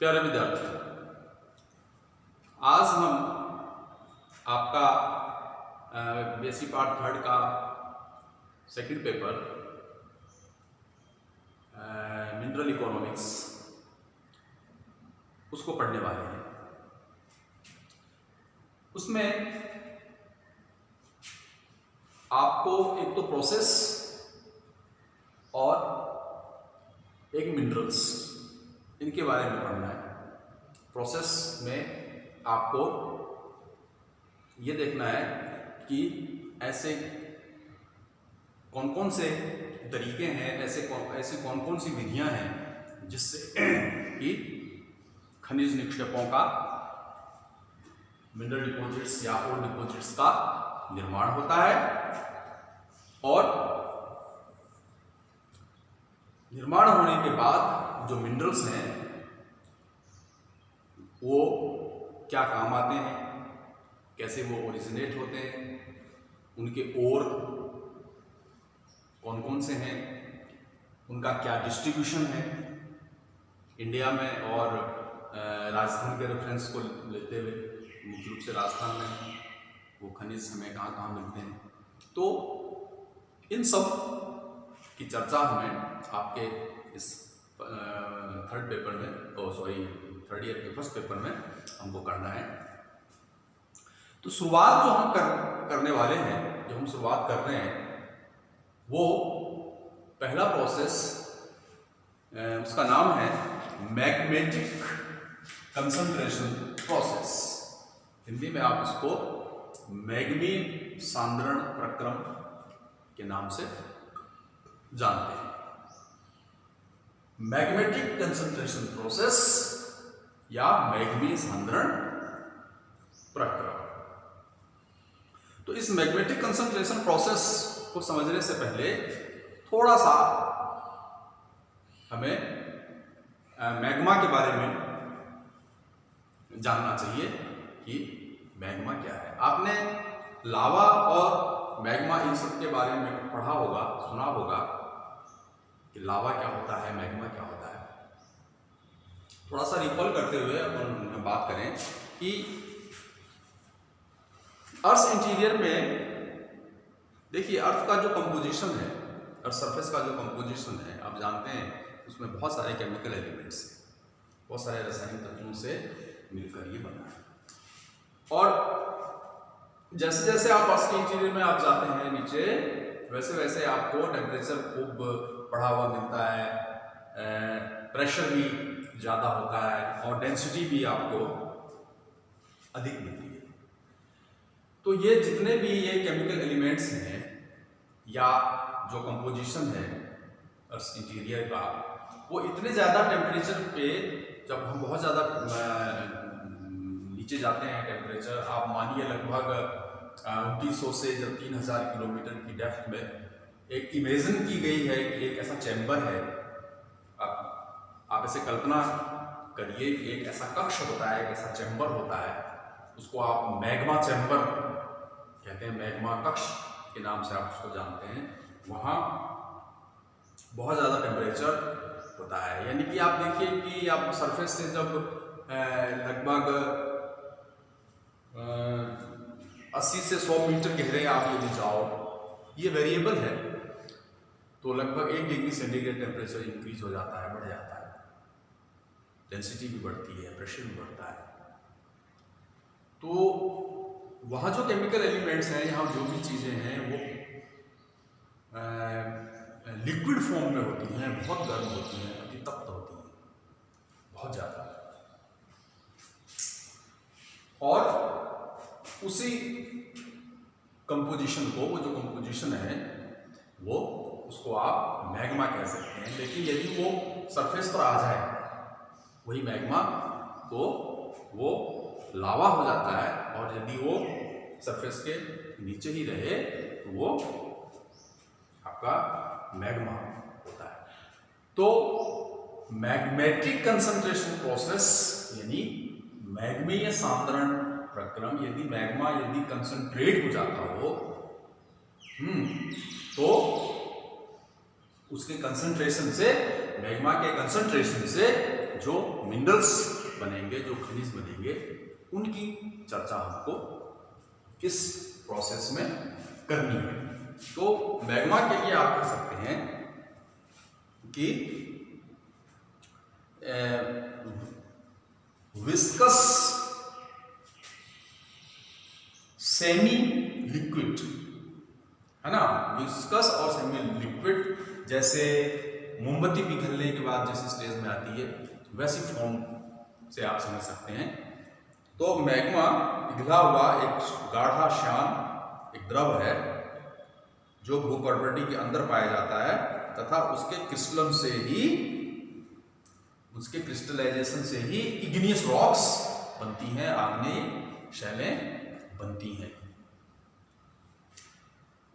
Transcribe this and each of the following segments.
प्यारे विद्यार्थी, आज हम आपका बीएससी पार्ट थर्ड का सेकंड पेपर मिनरल इकोनॉमिक्स उसको पढ़ने वाले हैं। उसमें आपको एक तो प्रोसेस और एक मिनरल्स, इनके बारे में पढ़ना है। प्रोसेस में आपको ये देखना है कि ऐसे कौन कौन से तरीके हैं, ऐसे कौन कौन सी विधियां हैं जिससे कि खनिज निक्षेपों का, मिनरल डिपॉजिट्स या ओर डिपॉजिट्स का निर्माण होता है, और निर्माण होने के बाद जो मिनरल्स हैं वो क्या काम आते हैं, कैसे वो ओरिजिनेट होते हैं, उनके ओर कौन कौन से हैं, उनका क्या डिस्ट्रीब्यूशन है इंडिया में, और राजस्थान के रेफरेंस को लेते हुए मुख्य रूप से राजस्थान में वो खनिज हमें कहाँ कहाँ मिलते हैं। तो इन सब की चर्चा हमें आपके इस थर्ड पेपर में, थर्ड ईयर के फर्स्ट पेपर में हमको करना है। तो शुरुआत जो हम करने वाले हैं, जो हम शुरुआत कर रहे हैं, वो पहला प्रोसेस, उसका नाम है मैग्मेटिक कंसंट्रेशन प्रोसेस। हिंदी में आप इसको मैग्मी सांद्रण प्रक्रम के नाम से जानते हैं। मैग्मेटिक कंसंट्रेशन प्रोसेस या मैग्मी सांद्रण प्रक्रम। तो इस मैग्मेटिक कंसंट्रेशन प्रोसेस को समझने से पहले थोड़ा सा हमें मैग्मा के बारे में जानना चाहिए कि मैग्मा क्या है। आपने लावा और मैग्मा इन सब के बारे में पढ़ा होगा, सुना होगा कि लावा क्या होता है, मैग्मा क्या होता है। थोड़ा सा रिकॉल करते हुए अपन बात करें कि अर्थ इंटीरियर में देखिए, अर्थ का जो कंपोजिशन है, अर्थ सरफेस का जो कंपोजिशन है, आप जानते हैं उसमें बहुत सारे केमिकल एलिमेंट्स हैं, बहुत सारे रासायनिक तत्वों से मिलकर ये बना है। और जैसे जैसे आप अर्थ के इंटीरियर में आप जाते हैं नीचे, वैसे वैसे आपको टेम्परेचर खूब बढ़ा हुआ मिलता है, प्रेशर भी ज़्यादा होता है और डेंसिटी भी आपको अधिक मिलती है। तो ये जितने भी ये केमिकल एलिमेंट्स हैं या जो कंपोजिशन है अर्थ इंटीरियर का, वो इतने ज़्यादा टेम्परेचर पे, जब हम बहुत ज़्यादा नीचे जाते हैं टेम्परेचर, आप मानिए लगभग 2900 से जब 3000 किलोमीटर की डेप्थ में, एक इमेजिन की गई है कि एक ऐसा चैम्बर है, आप ऐसे कल्पना करिए कि एक ऐसा कक्ष होता है, एक ऐसा चैम्बर होता है, उसको आप मैग्मा चैम्बर कहते हैं, मैग्मा कक्ष के नाम से आप उसको जानते हैं। वहाँ बहुत ज़्यादा टेम्परेचर होता है, यानी कि आप देखिए कि आप सरफेस से जब लगभग 80 से 100 मीटर गहरे आप यदि जाओ, ये वेरिएबल है, तो लगभग 1 डिग्री सेंटीग्रेड टेम्परेचर इंक्रीज हो जाता है, बढ़ जाता है, डेंसिटी भी बढ़ती है, प्रेशर भी बढ़ता है। तो वहाँ जो केमिकल एलिमेंट्स हैं, यहाँ जो भी चीज़ें हैं, वो लिक्विड फॉर्म में होती हैं, बहुत गर्म होती हैं, अति तप्त होती हैं, बहुत ज़्यादा। और उसी कंपोजिशन को, वो जो कंपोजिशन है, वो उसको आप मैग्मा कह सकते हैं। लेकिन यदि वो सरफेस पर आ जाए, वही मैग्मा, तो वो लावा हो जाता है, और यदि वो सरफेस के नीचे ही रहे तो वो आपका मैग्मा होता है। तो मैग्मेटिक कंसंट्रेशन प्रोसेस यानी मैग्मीय सांद्रण प्रक्रम, यदि मैग्मा यदि कंसंट्रेट हो जाता हो, तो उसके कंसंट्रेशन से, मैग्मा के कंसंट्रेशन से जो मिनरल्स बनेंगे, जो खनिज बनेंगे, उनकी चर्चा हमको इस प्रोसेस में करनी है। तो मैग्मा के लिए आप कह सकते हैं कि विस्कस सेमी लिक्विड, है ना, विस्कस और सेमी लिक्विड, जैसे मोमबत्ती पिघलने के बाद जिस स्टेज में आती है वैसी फॉर्म से आप समझ सकते हैं। तो मैग्मा पिघला हुआ एक गाढ़ा श्यान एक द्रव है जो भूपर्वती के अंदर पाया जाता है तथा उसके क्रिस्टलन से ही, उसके क्रिस्टलाइजेशन से ही इग्नियस रॉक्स बनती हैं, आग्नेय शैलें बनती हैं।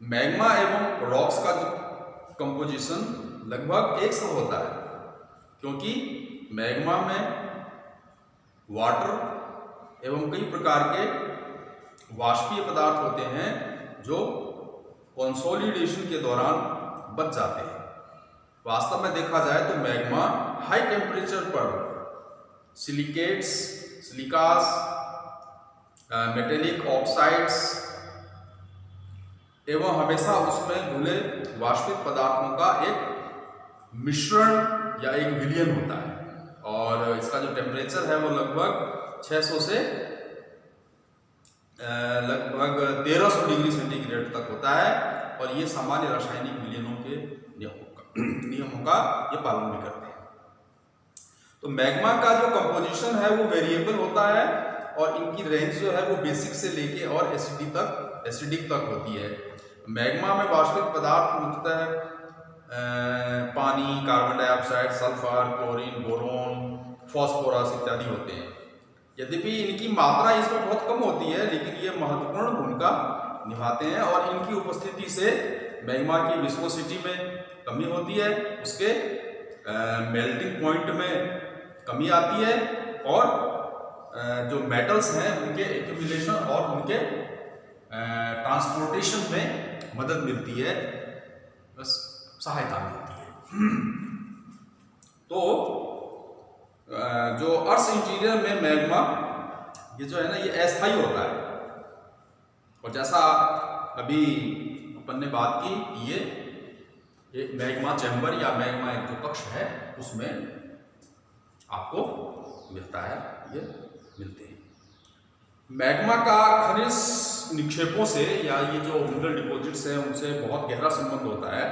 मैग्मा एवं रॉक्स का जो कंपोजिशन लगभग एक सा होता है, क्योंकि मैग्मा में वाटर एवं कई प्रकार के वाष्पीय पदार्थ होते हैं जो कंसोलिडेशन के दौरान बच जाते हैं। वास्तव में देखा जाए तो मैग्मा हाई टेम्परेचर पर सिलिकेट्स, सिलिकास, मेटेलिक ऑक्साइड्स एवं हमेशा उसमें घुले वाष्पित पदार्थों का एक मिश्रण या एक विलयन होता है, और इसका जो टेम्परेचर है वो लगभग 600 से लगभग 1300 डिग्री सेंटीग्रेड तक होता है, और ये सामान्य रासायनिक विलयनों के नियमों का ये पालन भी करते हैं। तो मैग्मा का जो कंपोजिशन है वो वेरिएबल होता है, और इनकी रेंज जो है वो बेसिक से लेके और एसिडिक तक होती है। मैग्मा में वाष्पित पदार्थ मुख्यतः पानी, carbon dioxide, sulphur, chlorine, boron, phosphorus इत्यादि होते हैं। यद्यपि इनकी मात्रा इसमें बहुत कम होती है, लेकिन ये महत्वपूर्ण भूमिका निभाते हैं, और इनकी उपस्थिति से मैग्मा की विस्कोसिटी में कमी होती है, उसके मेल्टिंग पॉइंट में कमी आती है, और जो मेटल्स हैं उनके एक्यूमुलेशन और उनके ट्रांसपोर्टेशन में मदद मिलती है, बस सहायता मिलती है। तो जो अर्थ इंटीरियर में मैग्मा ये जो है ना, ये अस्थायी होता है, और जैसा अभी अपन ने बात की, ये एक मैग्मा चैम्बर या मैग्मा एक जो कक्ष है उसमें आपको मिलता है, ये मिलते हैं। मैग्मा का खनिज निक्षेपों से या ये जो मिनरल डिपॉजिट्स हैं उनसे बहुत गहरा संबंध होता है,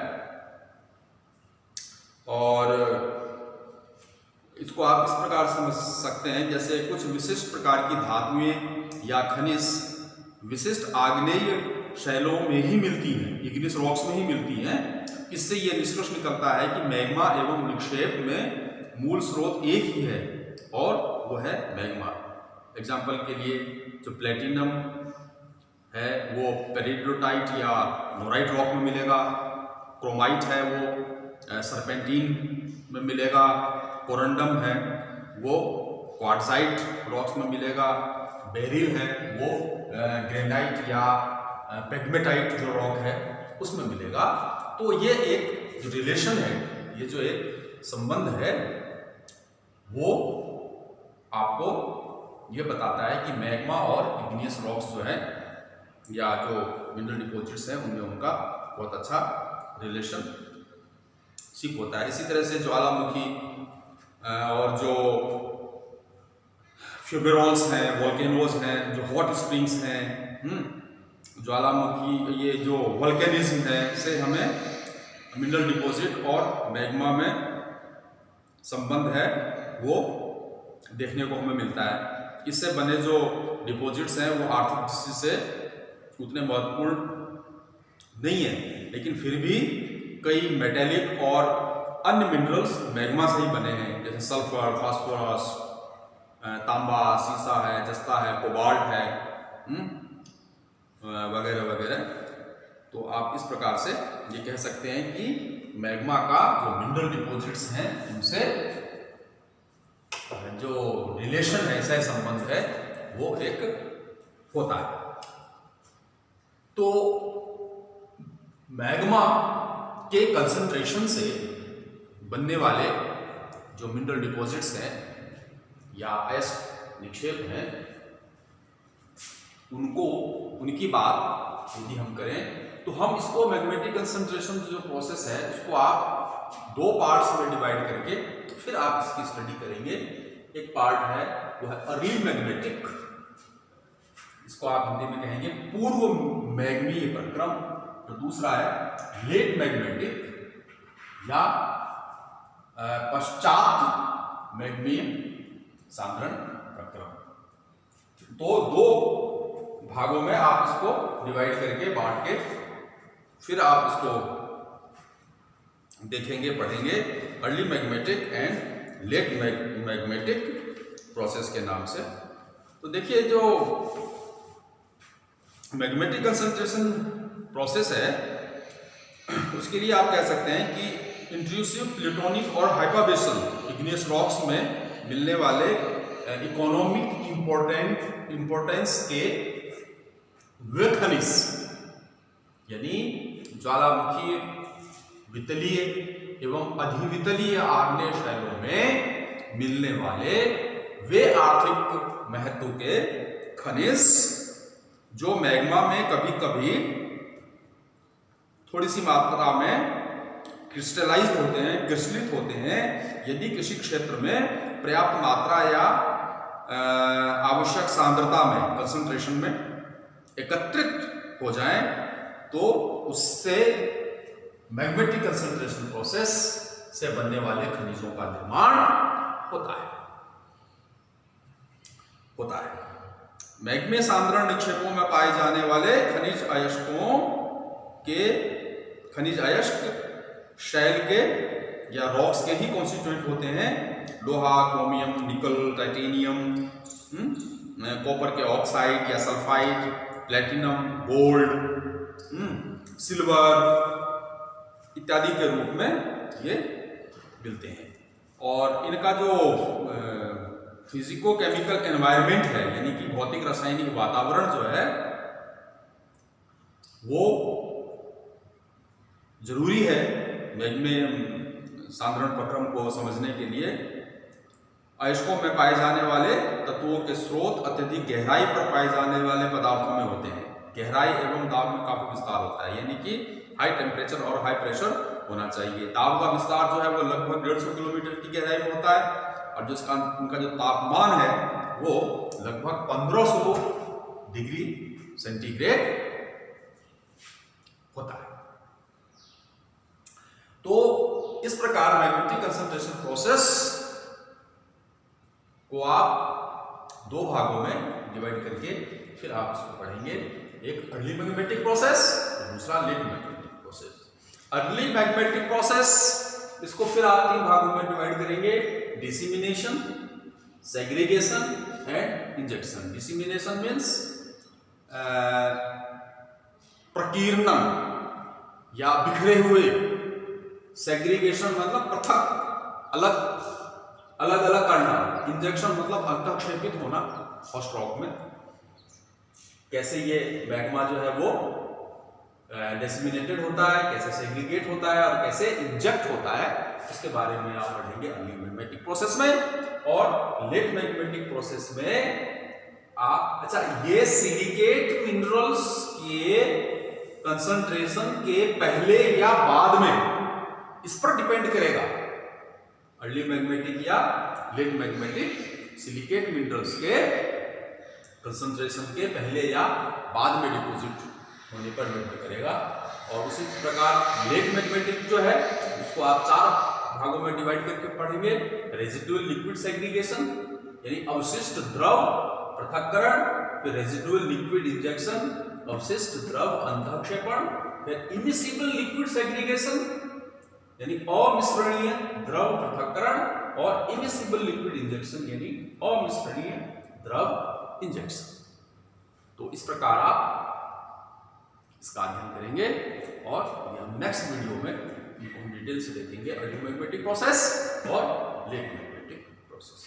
और इसको आप इस प्रकार समझ सकते हैं जैसे कुछ विशिष्ट प्रकार की धातुएं या खनिज विशिष्ट आग्नेय शैलों में ही मिलती हैं, इग्नियस रॉक्स में ही मिलती हैं। इससे ये निष्कर्ष निकलता है कि मैग्मा एवं निक्षेप में मूल स्रोत एक ही है, और वो है मैग्मा। एग्जाम्पल के लिए जो प्लेटिनम है वो पेरिडोटाइट या नोराइट रॉक में मिलेगा, क्रोमाइट है वो सरपेंटीन में मिलेगा, कोरंडम है वो क्वार्ट्जाइट रॉक्स में मिलेगा, बेरिल है वो ग्रेनाइट या पेग्मेटाइट जो रॉक है उसमें मिलेगा। तो ये एक जो रिलेशन है, ये जो एक संबंध है, वो आपको ये बताता है कि मैग्मा और इग्नियस रॉक्स जो है या जो मिनरल डिपॉजिट्स हैं उनमें उनका बहुत अच्छा रिलेशनशिप होता है। इसी तरह से ज्वालामुखी और जो फ्यूबेरोल्स हैं, वोल्केनोज हैं, जो हॉट स्प्रिंग्स हैं, ज्वालामुखी, ये जो वोल्केनिज्म है, इससे हमें मिनरल डिपॉजिट और मैग्मा में संबंध है वो देखने को हमें मिलता है। इससे बने जो डिपॉजिट्स हैं वो आर्थिक दृष्टि से उतने महत्वपूर्ण नहीं है, लेकिन फिर भी कई मेटेलिक और अन्य मिनरल्स मैग्मा से ही बने हैं, जैसे सल्फर, फास्फोरस, तांबा, सीसा है, जस्ता है, कोबाल्ट है, वगैरह वगैरह। तो आप इस प्रकार से ये कह सकते हैं कि मैग्मा का जो मिनरल डिपॉजिट्स हैं उनसे जो रिलेशन है, सह संबंध है, वो एक होता है। तो मैग्मा के कंसंट्रेशन से बनने वाले जो मिनरल डिपॉजिट्स हैं या अयस्क निक्षेप हैं, उनकी बात यदि हम करें तो हम इसको मैग्नेटिक कंसंट्रेशन जो प्रोसेस है उसको आप दो पार्ट्स में डिवाइड करके फिर आप इसकी स्टडी करेंगे। एक पार्ट है वो है अर्ली मैग्नेटिक, इसको आप हिंदी में कहेंगे पूर्व मैग्नीय प्रक्रम, तो दूसरा है लेट मैग्नेटिक या पश्चात मैग्नीय सांद्रण प्रक्रम। तो दो भागों में आप इसको डिवाइड करके बांट के फिर आप इसको देखेंगे, पढ़ेंगे, early magnetic and let magnetic process के नाम से। तो देखिए जो मैग्नेटिक कंसंट्रेशन प्रोसेस है उसके लिए आप कह सकते हैं कि इंट्रूसिव प्लूटोनिक और हाइपरबेसल इग्नियस रॉक्स में मिलने वाले इकोनॉमिक इंपॉर्टेंस के वे खनिज यानी ज्वालामुखी, वितलीय एवं अधिवितलीय आग्नेय शैलों में मिलने वाले वे आर्थिक महत्व के खनिज जो मैग्मा में कभी कभी थोड़ी सी मात्रा में क्रिस्टलाइज्ड होते हैं, क्रिस्टलित होते हैं। यदि किसी क्षेत्र में पर्याप्त मात्रा या आवश्यक सांद्रता में कंसंट्रेशन में एकत्रित हो जाएं तो उससे मैग्नेटिक कंसंट्रेशन प्रोसेस से बनने वाले खनिजों का निर्माण होता है। मैग्मे सांद्रण निक्षेपों में पाए जाने वाले खनिज अयस्क शैल के या रॉक्स के ही कॉन्स्टिट्यूएंट होते हैं। लोहा, क्रोमियम, निकल, टाइटेनियम, कॉपर के ऑक्साइड या सल्फाइड, प्लेटिनम, गोल्ड, सिल्वर इत्यादि के रूप में ये मिलते हैं। और इनका जो फिजिको केमिकल एनवायरनमेंट है यानी कि भौतिक रासायनिक वातावरण जो है वो जरूरी है मैग्मे सांद्रण प्रक्रम को समझने के लिए। अयस्कों में पाए जाने वाले तत्वों के स्रोत अत्यधिक गहराई पर पाए जाने वाले पदार्थों में होते हैं। गहराई एवं दाब में काफी विस्तार होता है, यानी कि हाई टेम्परेचर और हाई प्रेशर होना चाहिए। दाब का विस्तार जो है वो लगभग 150 किलोमीटर की गहराई में होता है और जो उनका जो तापमान है वो लगभग 1500 डिग्री सेंटीग्रेड होता है। तो इस प्रकार मैग्नेटिक कंसंट्रेशन प्रोसेस को आप दो भागों में डिवाइड करके फिर आप इसको पढ़ेंगे। एक अर्ली मैग्नेटिक प्रोसेस, दूसरा late magnetic process. Early magnetic process इसको फिर आप तीन भागों में डिवाइड करेंगे: dissemination, segregation and injection. Dissemination means प्रकीर्णन या बिखरे हुए, सेग्रीगेशन मतलब पृथक अलग अलग करना, इंजेक्शन मतलब अंतःक्षेपित होना फर्स्ट रॉक में। कैसे ये मैग्मा जो है वो डिसिमिनेटेड होता है, कैसे सेग्रीगेट होता है और कैसे इंजेक्ट होता है, इसके बारे में आप पढ़ेंगे अर्ली मैग्नेटिक प्रोसेस में। और लेट मैग्नेटिक प्रोसेस में आप ये सिलिकेट मिनरल्स के कंसंट्रेशन के पहले या बाद में, इस पर डिपेंड करेगा अर्ली मैग्नेटिक या लेट मैग्नेटिक। सिलिकेट मिनरल्स के कंसंट्रेशन के पहले या बाद में डिपॉजिट होने पर निर्भर करेगा। और उसी प्रकार लेट मैग्नेटिक जो है उसको आप चार भागों में डिवाइड करके पढ़ेंगे: रेजिडुअल लिक्विड सेग्रीगेशन यानी अवशिष्ट द्रव पृथक्करण, फिर रेजिडुअल लिक्विड इंजेक्शन अवशिष्ट द्रव अंतःक्षेपण, फिर इमिसिबल लिक्विड सेग्रीगेशन यानी अमिश्रणीय द्रव पृथक्करण, और इमिसिबल लिक्विड इंजेक्शन यानी अमिश्रणीय द्रव इंजेक्शन। तो इस प्रकार आप इसका अध्ययन करेंगे और हम नेक्स्ट वीडियो में इनको हम डिटेल से देखेंगे अर्ली मैग्नेटिक प्रोसेस और लेट मैग्नेटिक प्रोसेस।